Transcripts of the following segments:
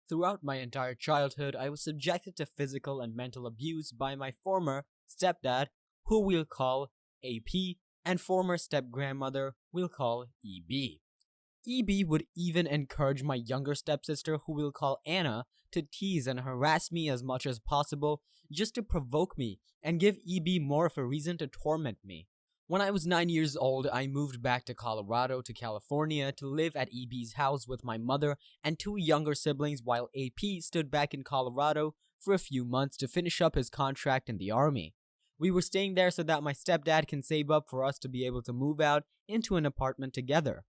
Throughout my entire childhood, I was subjected to physical and mental abuse by my former stepdad, who we'll call AP, and former step-grandmother, we'll call EB. EB would even encourage my younger stepsister, who we'll call Anna, to tease and harass me as much as possible just to provoke me and give EB more of a reason to torment me. When I was 9 years old, I moved back to Colorado to California to live at EB's house with my mother and two younger siblings while AP stood back in Colorado for a few months to finish up his contract in the army. We were staying there so that my stepdad can save up for us to be able to move out into an apartment together.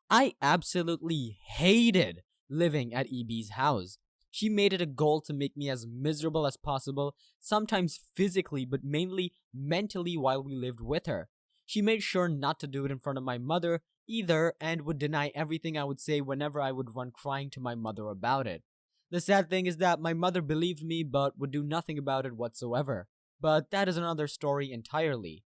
I absolutely hated living at EB's house. She made it a goal to make me as miserable as possible, sometimes physically but mainly mentally while we lived with her. She made sure not to do it in front of my mother either and would deny everything I would say whenever I would run crying to my mother about it. The sad thing is that my mother believed me but would do nothing about it whatsoever. But that is another story entirely.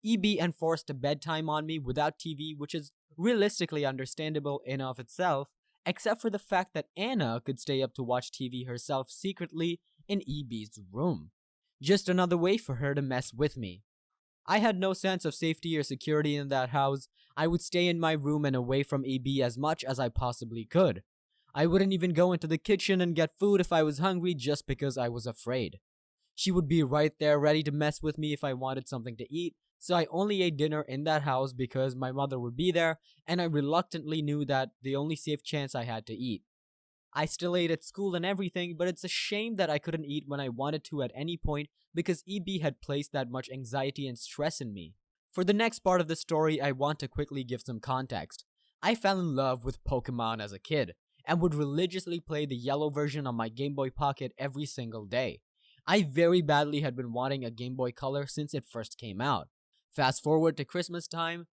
EB enforced a bedtime on me without TV, which is realistically understandable in of itself, except for the fact that Anna could stay up to watch TV herself secretly in EB's room. Just another way for her to mess with me. I had no sense of safety or security in that house. I would stay in my room and away from EB as much as I possibly could. I wouldn't even go into the kitchen and get food if I was hungry just because I was afraid. She would be right there ready to mess with me if I wanted something to eat, so I only ate dinner in that house because my mother would be there and I reluctantly knew that the only safe chance I had to eat. I still ate at school and everything, but it's a shame that I couldn't eat when I wanted to at any point because EB had placed that much anxiety and stress in me. For the next part of the story, I want to quickly give some context. I fell in love with Pokemon as a kid and would religiously play the yellow version on my Game Boy Pocket every single day. I very badly had been wanting a Game Boy Color since it first came out. Fast forward to Christmas time,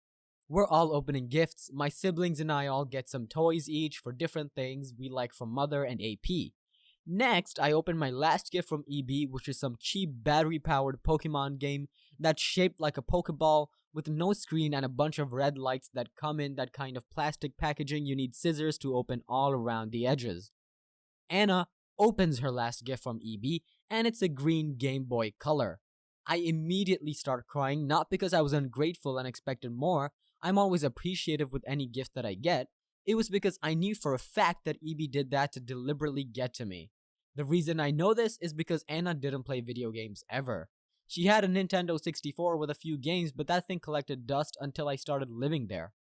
we're all opening gifts. My siblings and I all get some toys each for different things we like from Mother and AP. Next, I open my last gift from EB, which is some cheap battery-powered Pokemon game that's shaped like a Pokeball with no screen and a bunch of red lights that come in that kind of plastic packaging you need scissors to open all around the edges. Anna opens her last gift from EB, and it's a green Game Boy Color. I immediately start crying, not because I was ungrateful and expected more. I'm always appreciative with any gift that I get. It was because I knew for a fact that EB did that to deliberately get to me. The reason I know this is because Anna didn't play video games ever. She had a Nintendo 64 with a few games, but that thing collected dust until I started living there.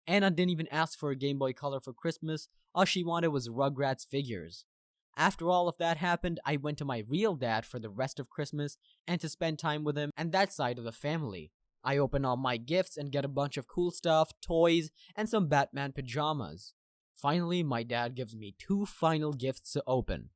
Anna didn't even ask for a Game Boy Color for Christmas. All she wanted was Rugrats figures. After all of that happened, I went to my real dad for the rest of Christmas and to spend time with him and that side of the family. I open all my gifts and get a bunch of cool stuff, toys, and some Batman pajamas. Finally, my dad gives me two final gifts to open.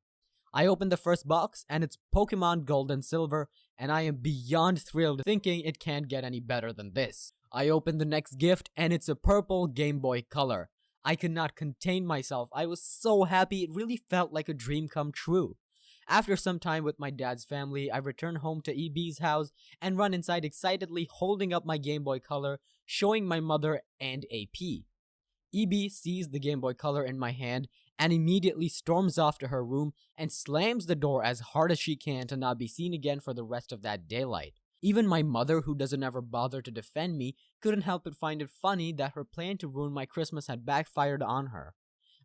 I open the first box and it's Pokemon Gold and Silver, and I am beyond thrilled thinking it can't get any better than this. I open the next gift and it's a purple Game Boy Color. I could not contain myself. I was so happy, it really felt like a dream come true. After some time with my dad's family, I return home to EB's house and run inside excitedly holding up my Game Boy Color, showing my mother and AP. EB sees the Game Boy Color in my hand and immediately storms off to her room and slams the door as hard as she can to not be seen again for the rest of that daylight. Even my mother, who doesn't ever bother to defend me, couldn't help but find it funny that her plan to ruin my Christmas had backfired on her.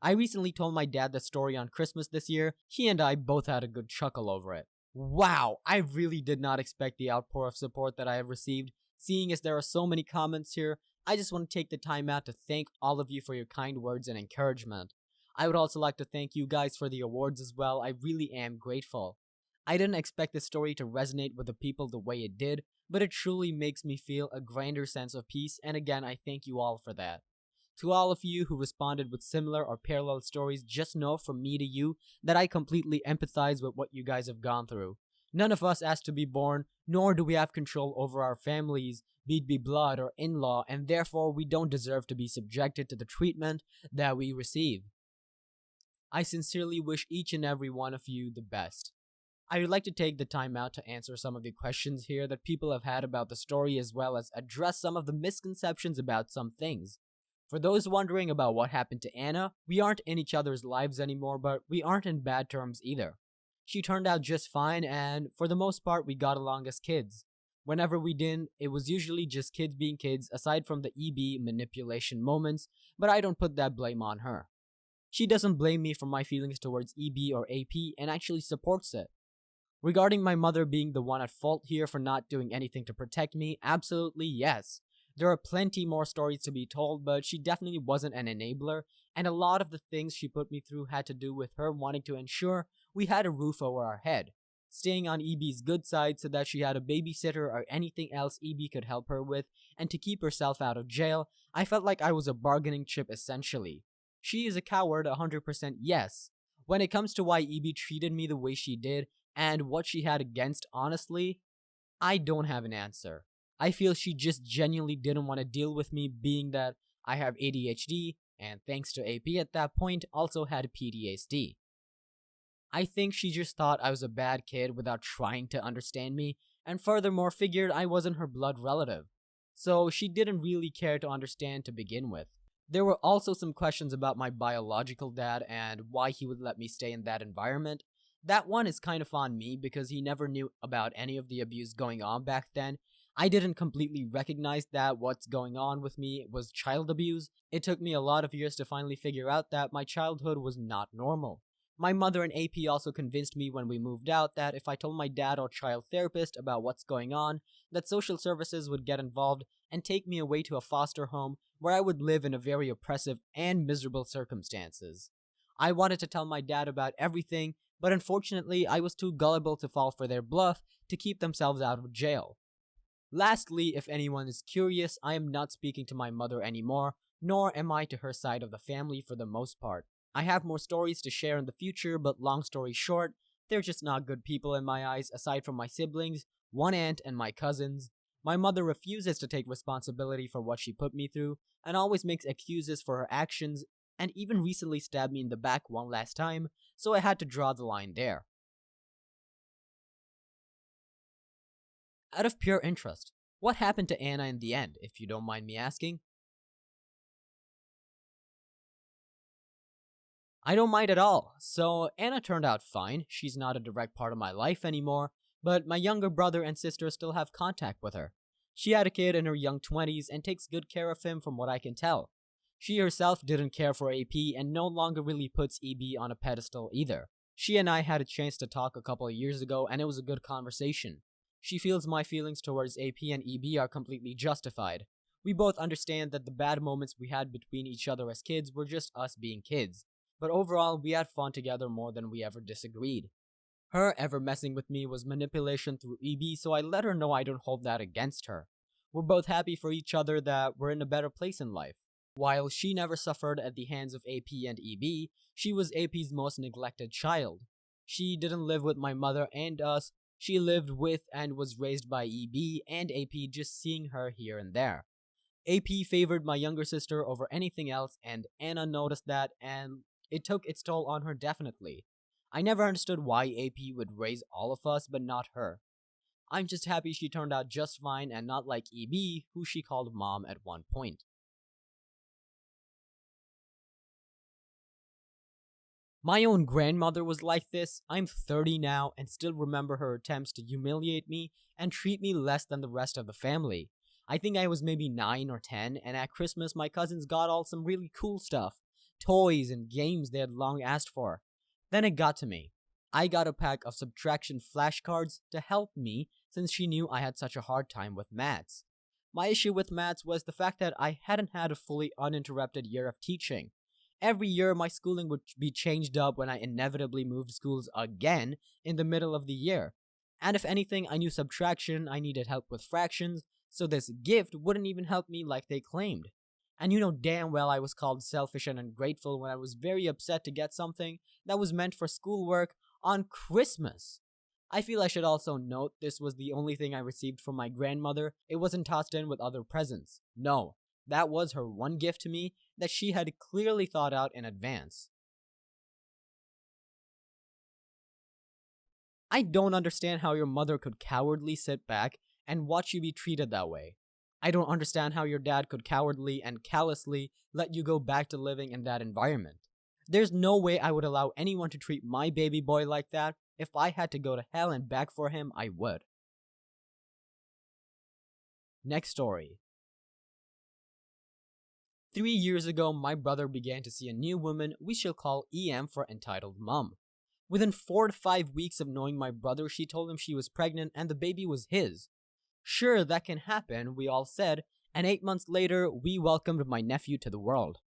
I recently told my dad the story on Christmas this year. He and I both had a good chuckle over it. Wow, I really did not expect the outpour of support that I have received. Seeing as there are so many comments here, I just want to take the time out to thank all of you for your kind words and encouragement. I would also like to thank you guys for the awards as well. I really am grateful. I didn't expect this story to resonate with the people the way it did, but it truly makes me feel a grander sense of peace, and again, I thank you all for that. To all of you who responded with similar or parallel stories, just know from me to you that I completely empathize with what you guys have gone through. None of us asked to be born, nor do we have control over our families, be it be blood or in-law, and therefore we don't deserve to be subjected to the treatment that we receive. I sincerely wish each and every one of you the best. I would like to take the time out to answer some of the questions here that people have had about the story as well as address some of the misconceptions about some things. For those wondering about what happened to Anna, we aren't in each other's lives anymore, but we aren't in bad terms either. She turned out just fine, and for the most part, we got along as kids. Whenever we didn't, it was usually just kids being kids, aside from the EB manipulation moments, but I don't put that blame on her. She doesn't blame me for my feelings towards EB or AP and actually supports it. Regarding my mother being the one at fault here for not doing anything to protect me, absolutely yes. There are plenty more stories to be told, but she definitely wasn't an enabler, and a lot of the things she put me through had to do with her wanting to ensure we had a roof over our head, staying on EB's good side so that she had a babysitter or anything else EB could help her with, and to keep herself out of jail. I felt like I was a bargaining chip essentially. She is a coward, 100% yes. When it comes to why EB treated me the way she did, and what she had against, honestly, I don't have an answer. I feel she just genuinely didn't want to deal with me, being that I have ADHD, and thanks to AP at that point, also had PTSD. I think she just thought I was a bad kid without trying to understand me, and furthermore figured I wasn't her blood relative. So she didn't really care to understand to begin with. There were also some questions about my biological dad and why he would let me stay in that environment. That one is kind of on me because he never knew about any of the abuse going on back then. I didn't completely recognize that what's going on with me was child abuse. It took me a lot of years to finally figure out that my childhood was not normal. My mother and AP also convinced me when we moved out that if I told my dad or child therapist about what's going on, that social services would get involved and take me away to a foster home where I would live in a very oppressive and miserable circumstances. I wanted to tell my dad about everything, but unfortunately I was too gullible to fall for their bluff to keep themselves out of jail. Lastly, if anyone is curious, I am not speaking to my mother anymore, nor am I to her side of the family for the most part. I have more stories to share in the future, but long story short, they're just not good people in my eyes aside from my siblings, one aunt, and my cousins. My mother refuses to take responsibility for what she put me through, and always makes excuses for her actions, and even recently stabbed me in the back one last time, so I had to draw the line there. Out of pure interest, what happened to Anna in the end, if you don't mind me asking? I don't mind at all. So, Anna turned out fine. She's not a direct part of my life anymore, but my younger brother and sister still have contact with her. She had a kid in her young 20s and takes good care of him from what I can tell. She herself didn't care for AP and no longer really puts EB on a pedestal either. She and I had a chance to talk a couple of years ago and it was a good conversation. She feels my feelings towards AP and EB are completely justified. We both understand that the bad moments we had between each other as kids were just us being kids, but overall we had fun together more than we ever disagreed. Her ever messing with me was manipulation through EB, so I let her know I don't hold that against her. We're both happy for each other that we're in a better place in life. While she never suffered at the hands of AP and EB, she was AP's most neglected child. She didn't live with my mother and us, she lived with and was raised by EB and AP, just seeing her here and there. AP favored my younger sister over anything else, and Anna noticed that, and it took its toll on her definitely. I never understood why AP would raise all of us, but not her. I'm just happy she turned out just fine and not like EB, who she called mom at one point. My own grandmother was like this. I'm 30 now and still remember her attempts to humiliate me and treat me less than the rest of the family. I think I was maybe 9 or 10, and at Christmas my cousins got all some really cool stuff, toys and games they had long asked for. Then it got to me. I got a pack of subtraction flashcards to help me since she knew I had such a hard time with maths. My issue with maths was the fact that I hadn't had a fully uninterrupted year of teaching. Every year my schooling would be changed up when I inevitably moved schools again in the middle of the year. And if anything, I knew subtraction, I needed help with fractions, so this gift wouldn't even help me like they claimed. And you know damn well I was called selfish and ungrateful when I was very upset to get something that was meant for schoolwork on Christmas. I feel I should also note this was the only thing I received from my grandmother. It wasn't tossed in with other presents. No, that was her one gift to me that she had clearly thought out in advance. I don't understand how your mother could cowardly sit back and watch you be treated that way. I don't understand how your dad could cowardly and callously let you go back to living in that environment. There's no way I would allow anyone to treat my baby boy like that. If I had to go to hell and back for him, I would. Next story. 3 years ago, my brother began to see a new woman we shall call EM for entitled mom. Within 4 to 5 weeks of knowing my brother, she told him she was pregnant and the baby was his. Sure, that can happen, we all said, and 8 months later, we welcomed my nephew to the world.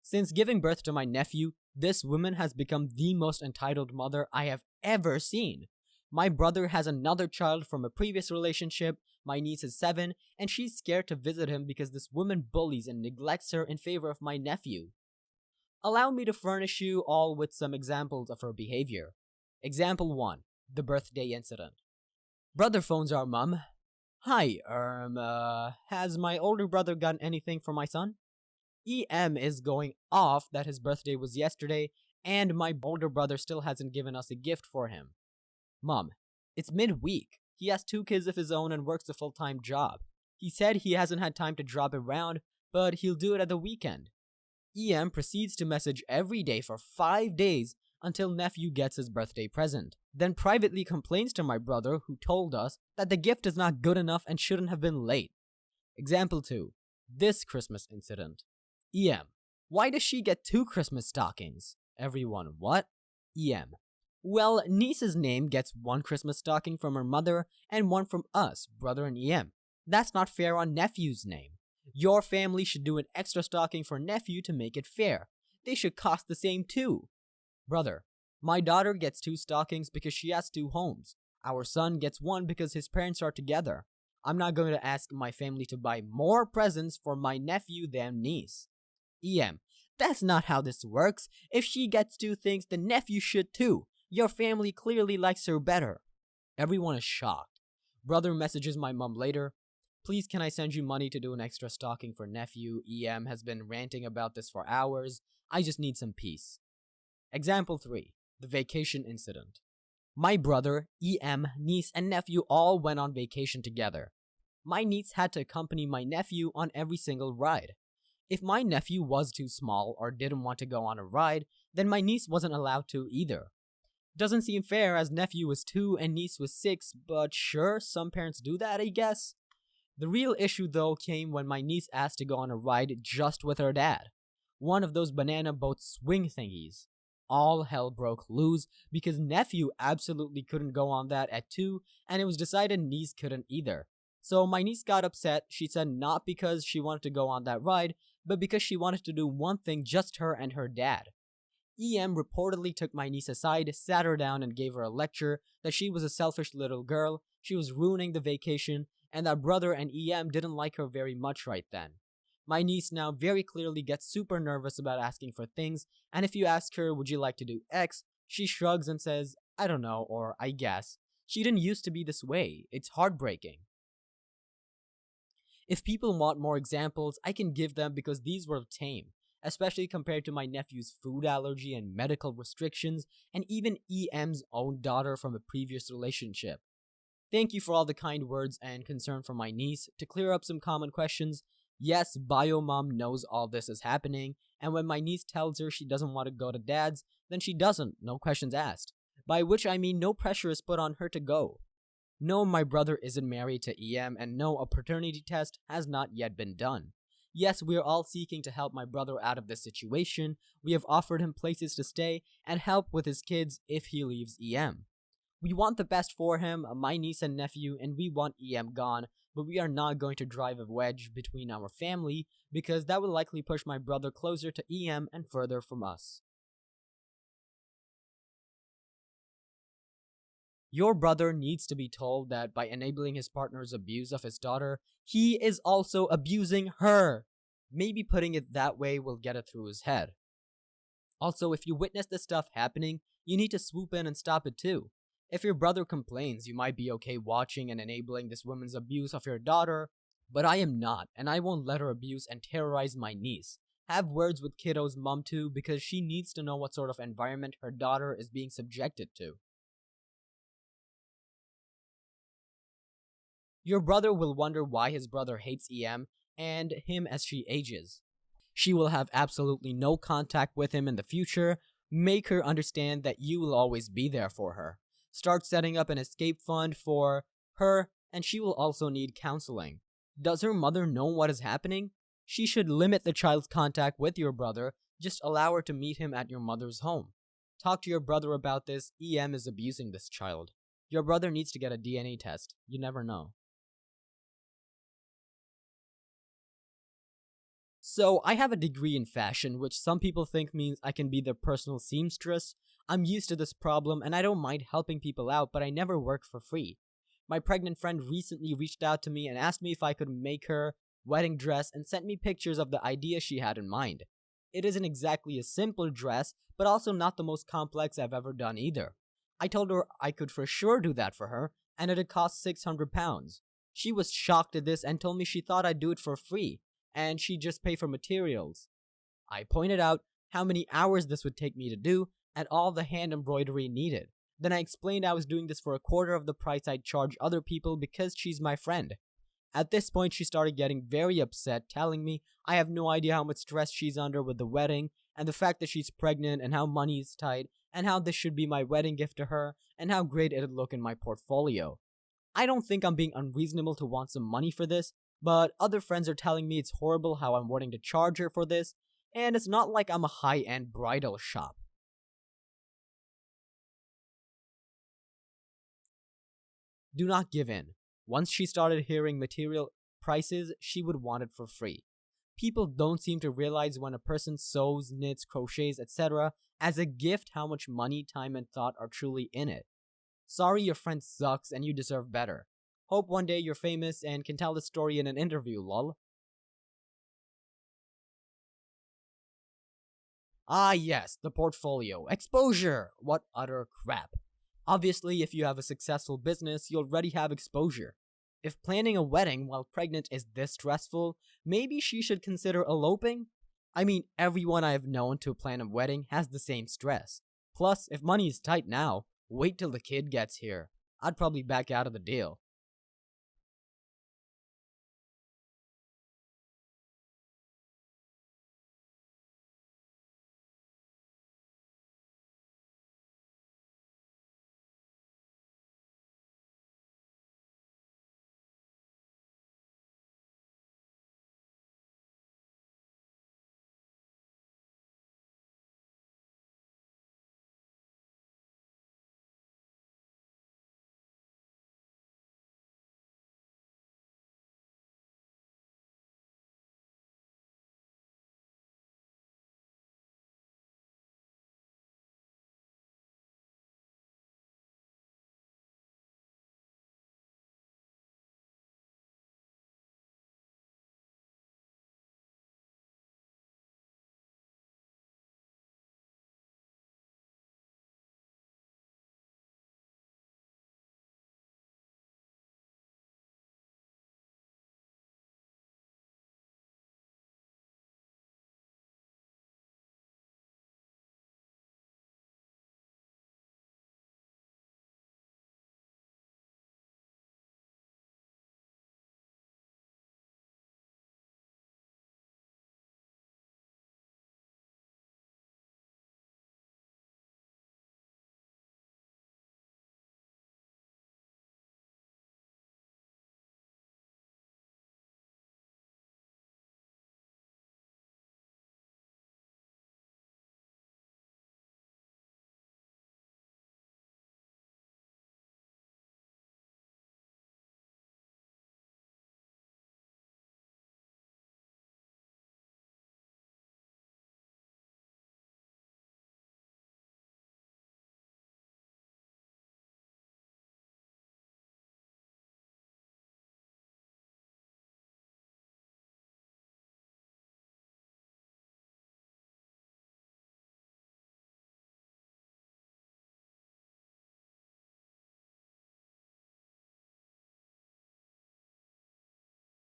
Since giving birth to my nephew, this woman has become the most entitled mother I have ever seen. My brother has another child from a previous relationship, my niece is 7, and she's scared to visit him because this woman bullies and neglects her in favor of my nephew. Allow me to furnish you all with some examples of her behavior. Example 1. The birthday incident. Brother phones our mom. Hi, has my older brother gotten anything for my son? EM is going off that his birthday was yesterday and my older brother still hasn't given us a gift for him. Mom, it's midweek. He has 2 kids of his own and works a full-time job. He said he hasn't had time to drop around, but he'll do it at the weekend. EM proceeds to message every day for 5 days until nephew gets his birthday present, then privately complains to my brother who told us that the gift is not good enough and shouldn't have been late. Example 2. This Christmas incident. EM. Why does she get 2 Christmas stockings? Everyone, what? EM. Well, niece's name gets 1 Christmas stocking from her mother and 1 from us, brother and EM. That's not fair on nephew's name. Your family should do an extra stocking for nephew to make it fair. They should cost the same too. Brother, my daughter gets 2 stockings because she has 2 homes. Our son gets 1 because his parents are together. I'm not going to ask my family to buy more presents for my nephew than niece. EM, that's not how this works. If she gets 2 things, the nephew should too. Your family clearly likes her better. Everyone is shocked. Brother messages my mom later. Please, can I send you money to do an extra stocking for nephew? EM has been ranting about this for hours. I just need some peace. Example 3. The vacation incident. My brother, EM, niece, and nephew all went on vacation together. My niece had to accompany my nephew on every single ride. If my nephew was too small or didn't want to go on a ride, then my niece wasn't allowed to either. Doesn't seem fair as nephew was 2 and niece was 6, but sure, some parents do that, I guess. The real issue though came when my niece asked to go on a ride just with her dad. One of those banana boat swing thingies. All hell broke loose because nephew absolutely couldn't go on that at 2 and it was decided niece couldn't either. So my niece got upset. She said not because she wanted to go on that ride, but because she wanted to do one thing just her and her dad. EM reportedly took my niece aside, sat her down and gave her a lecture that she was a selfish little girl, she was ruining the vacation, and that brother and EM didn't like her very much right then. My niece now very clearly gets super nervous about asking for things, and if you ask her, would you like to do X, she shrugs and says, I don't know, or I guess. She didn't used to be this way. It's heartbreaking. If people want more examples, I can give them because these were tame, especially compared to my nephew's food allergy and medical restrictions, and even EM's own daughter from a previous relationship. Thank you for all the kind words and concern for my niece. To clear up some common questions, yes, BioMom knows all this is happening, and when my niece tells her she doesn't want to go to dad's, then she doesn't, no questions asked. By which I mean no pressure is put on her to go. No, my brother isn't married to EM, and no, a paternity test has not yet been done. Yes, we are all seeking to help my brother out of this situation. We have offered him places to stay and help with his kids if he leaves EM. We want the best for him, my niece and nephew, and we want EM gone, but we are not going to drive a wedge between our family because that will likely push my brother closer to EM and further from us. Your brother needs to be told that by enabling his partner's abuse of his daughter, he is also abusing her. Maybe putting it that way will get it through his head. Also, if you witness this stuff happening, you need to swoop in and stop it too. If your brother complains, you might be okay watching and enabling this woman's abuse of your daughter, but I am not, and I won't let her abuse and terrorize my niece. Have words with kiddo's mom too, because she needs to know what sort of environment her daughter is being subjected to. Your brother will wonder why his brother hates EM and him as she ages. She will have absolutely no contact with him in the future. Make her understand that you will always be there for her. Start setting up an escape fund for her, and she will also need counseling. Does her mother know what is happening? She should limit the child's contact with your brother. Just allow her to meet him at your mother's home. Talk to your brother about this. EM is abusing this child. Your brother needs to get a DNA test. You never know. So, I have a degree in fashion, which some people think means I can be their personal seamstress. I'm used to this problem and I don't mind helping people out, but I never work for free. My pregnant friend recently reached out to me and asked me if I could make her wedding dress and sent me pictures of the idea she had in mind. It isn't exactly a simple dress, but also not the most complex I've ever done either. I told her I could for sure do that for her, and it'd cost £600. She was shocked at this and told me she thought I'd do it for free, and she'd just pay for materials. I pointed out how many hours this would take me to do, and all the hand embroidery needed. Then I explained I was doing this for a quarter of the price I'd charge other people because she's my friend. At this point, she started getting very upset, telling me I have no idea how much stress she's under with the wedding, and the fact that she's pregnant, and how money is tight, and how this should be my wedding gift to her, and how great it'd look in my portfolio. I don't think I'm being unreasonable to want some money for this, but other friends are telling me it's horrible how I'm wanting to charge her for this, and it's not like I'm a high-end bridal shop. Do not give in. Once she started hearing material prices, she would want it for free. People don't seem to realize when a person sews, knits, crochets, etc. as a gift how much money, time, and thought are truly in it. Sorry your friend sucks and you deserve better. Hope one day you're famous and can tell the story in an interview, lol. Ah yes, the portfolio. Exposure! What utter crap. Obviously, if you have a successful business, you already have exposure. If planning a wedding while pregnant is this stressful, maybe she should consider eloping? I mean, everyone I have known to plan a wedding has the same stress. Plus, if money is tight now, wait till the kid gets here. I'd probably back out of the deal.